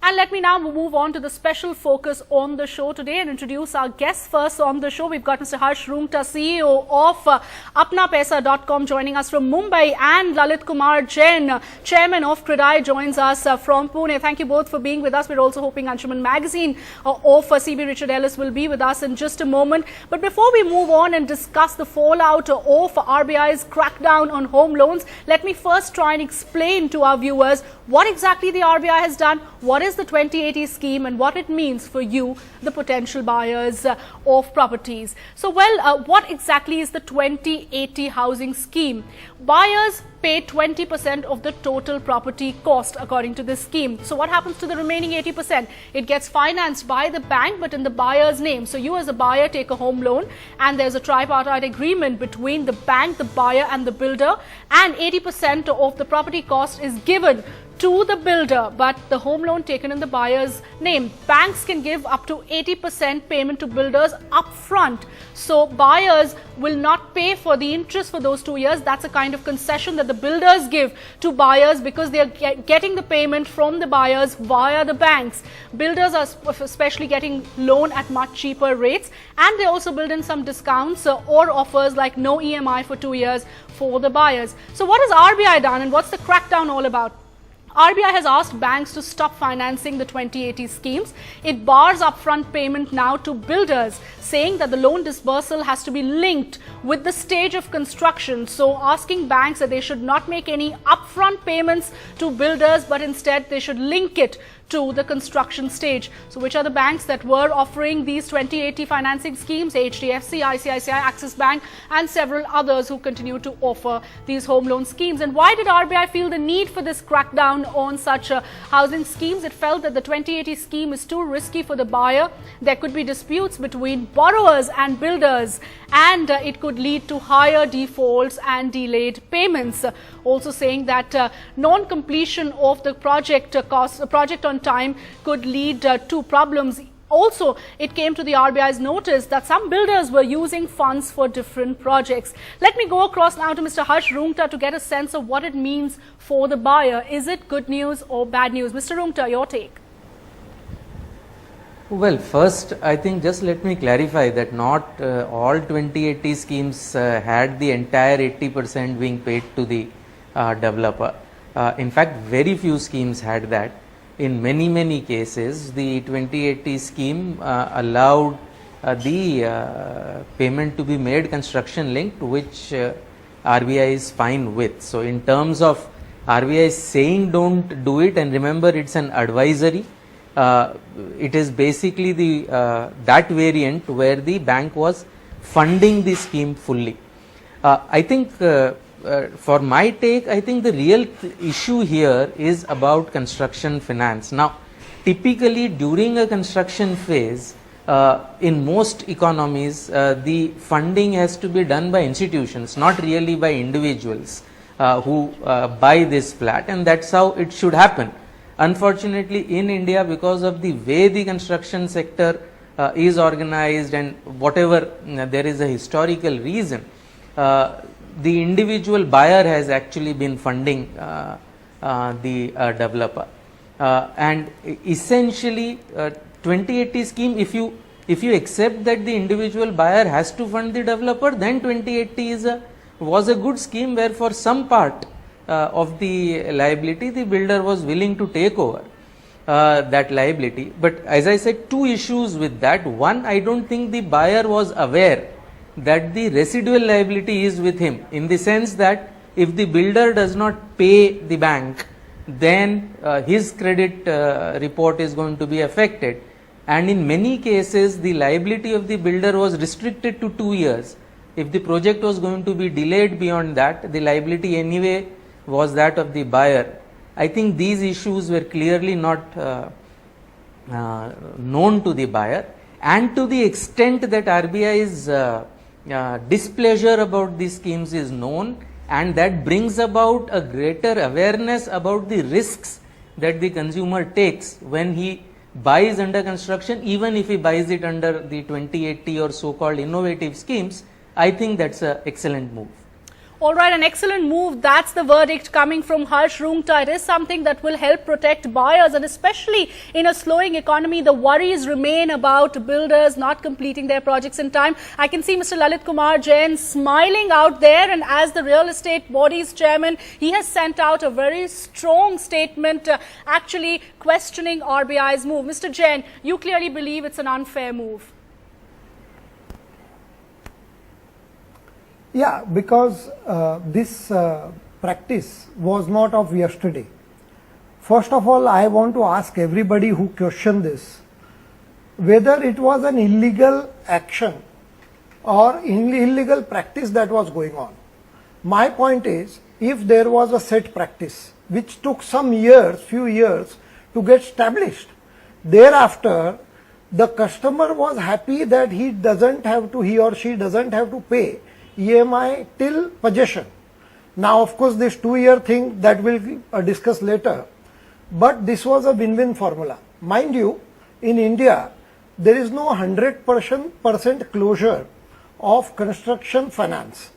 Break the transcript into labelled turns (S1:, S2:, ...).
S1: And let me now move on to the special focus on the show today and introduce our guests. First on the show, we've got Mr. Harsh Rungta, CEO of ApnaPaisa.com, joining us from Mumbai, and Lalit Kumar Jain, Chairman of CREDAI, joins us from Pune. Thank you both for being with us. We're also hoping Anshuman Magazine of CB Richard Ellis will be with us in just a moment. But before we move on and discuss the fallout of RBI's crackdown on home loans, let me first try and explain to our viewers what exactly the RBI has done, what is the 2080 scheme, and what it means for you, the potential buyers of properties. So, what exactly is the 2080 housing scheme? Buyers pay 20% of the total property cost according to this scheme. So what happens to the remaining 80%? It gets financed by the bank but in the buyer's name. So you as a buyer take a home loan and there's a tripartite agreement between the bank, the buyer and the builder, and 80% of the property cost is given to the builder, but the home loan taken in the buyer's name. Banks can give up to 80% payment to builders upfront. So buyers will not pay for the interest for those 2 years. That's a kind of concession that the builders give to buyers because they are getting the payment from the buyers via the banks. Builders are especially getting loan at much cheaper rates, and they also build in some discounts or offers like no EMI for 2 years for the buyers. So what has RBI done and what's the crackdown all about? RBI has asked banks to stop financing the 2080 schemes. It bars upfront payment now to builders, saying that the loan disbursal has to be linked with the stage of construction. So asking banks that they should not make any upfront payments to builders, but instead they should link it to the construction stage. So which are the banks that were offering these 2080 financing schemes? HDFC, ICICI, Axis Bank and several others who continue to offer these home loan schemes. And why did RBI feel the need for this crackdown on such housing schemes? It felt that the 2080 scheme is too risky for the buyer. There could be disputes between borrowers and builders, and it could lead to higher defaults and delayed payments. Also saying that non-completion of the project on time could lead to problems. Also, it came to the RBI's notice that some builders were using funds for different projects. Let me go across now to Mr. Harsh Rungta to get a sense of what it means for the buyer. Is it good news or bad news? Mr. Rungta, your take.
S2: Well, first, I think just let me clarify that not all 2080 schemes had the entire 80% being paid to the developer. In fact, very few schemes had that. In many cases, the 2080 scheme allowed the payment to be made construction linked, which RBI is fine with. So in terms of RBI saying don't do it, and remember it's an advisory, it is basically the that variant where the bank was funding the scheme fully. I think for my take, I think the real issue here is about construction finance. Now, typically during a construction phase, in most economies, the funding has to be done by institutions, not really by individuals who buy this flat, and that's how it should happen. Unfortunately, in India, because of the way the construction sector is organized and whatever there is a historical reason, the individual buyer has actually been funding the developer, and essentially 2080 scheme, if you accept that the individual buyer has to fund the developer, then 2080 was a good scheme where for some part of the liability the builder was willing to take over that liability. But as I said, two issues with that. One, I don't think the buyer was aware that the residual liability is with him, in the sense that if the builder does not pay the bank, then his credit report is going to be affected, and in many cases the liability of the builder was restricted to 2 years. If the project was going to be delayed beyond that, the liability anyway was that of the buyer. I think these issues were clearly not known to the buyer, and to the extent that RBI's displeasure about these schemes is known, and that brings about a greater awareness about the risks that the consumer takes when he buys under construction, even if he buys it under the 2080 or so-called innovative schemes. I think that's an excellent move.
S1: All right, an excellent move. That's the verdict coming from Harsh Rungta. It is something that will help protect buyers, and especially in a slowing economy, the worries remain about builders not completing their projects in time. I can see Mr. Lalit Kumar Jain smiling out there, and as the real estate body's chairman, he has sent out a very strong statement actually questioning RBI's move. Mr. Jain, you clearly believe it's an unfair move.
S3: Yeah, because this practice was not of yesterday. First of all, I want to ask everybody who questioned this, whether it was an illegal action or illegal practice that was going on. My point is, if there was a set practice which took some years, few years to get established, thereafter the customer was happy that he or she doesn't have to pay EMI till possession. Now, of course, this 2-year thing that we'll discuss later, but this was a win-win formula. Mind you, in India, there is no 100% closure of construction finance.